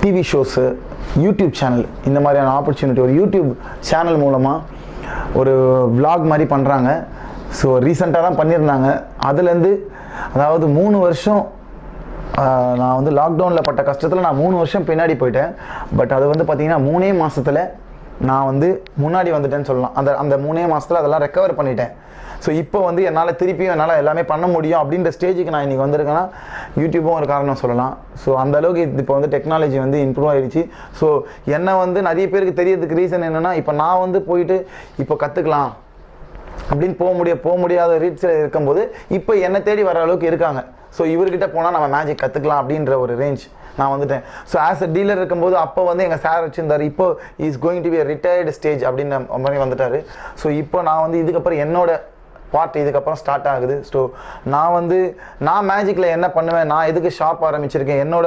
TV shows, YouTube channel, இந்த மாதிரியான opportunity ஒரு யூடியூப் சேனல் மூலமாக ஒரு vlog மாதிரி பண்ணுறாங்க. ஸோ ரீசெண்டாக தான் பண்ணியிருந்தாங்க. அதுலேருந்து அதாவது 3 வருஷம் நான் வந்து லாக்டவுனில் பட்ட கஷ்டத்தில் நான் 3 வருஷம் பின்னாடி போயிட்டேன். பட் அது வந்து பார்த்திங்கன்னா 3 மாதத்தில் நான் வந்து முன்னாடி வந்துட்டேன்னு சொல்லலாம். அந்த 3 மாதத்தில் அதெல்லாம் ரெக்கவர் பண்ணிட்டேன். ஸோ இப்போ வந்து என்னால் திருப்பியும் என்னால் எல்லாமே பண்ண முடியும் அப்படின்ற ஸ்டேஜுக்கு நான் இன்றைக்கி வந்திருக்கேன்னா யூடியூப்பும் ஒரு காரணம் சொல்லலாம். ஸோ அந்தளவுக்கு இப்போ வந்து டெக்னாலஜி வந்து இம்ப்ரூவ் ஆகிடுச்சு. ஸோ என்னை வந்து நிறைய பேருக்கு தெரியறதுக்கு ரீசன் என்னென்னா, இப்போ நான் வந்து போயிட்டு இப்போ கற்றுக்கலாம் அப்படின்னு போக முடியாத ரீட்ஸில் இருக்கும்போது இப்போ என்னை தேடி வர அளவுக்கு இருக்காங்க. ஸோ இவர்கிட்ட போனால் நம்ம மேஜிக் கற்றுக்கலாம் அப்படின்ற ஒரு ரேஞ்ச் நான் வந்துட்டேன். ஸோ ஆஸ் அ டீலர் இருக்கும்போது அப்போ வந்து எங்கள் சார் வச்சுருந்தார். இப்போ is going to be retired stage அப்படின்ற மாதிரி வந்துட்டார். ஸோ இப்போ நான் வந்து இதுக்கப்புறம் என்னோட பார்ட் இதுக்கப்புறம் ஸ்டார்ட் ஆகுது. ஸோ நான் மேஜிக்கில் என்ன பண்ணுவேன், நான் எதுக்கு ஷாப் ஆரம்பிச்சிருக்கேன், என்னோட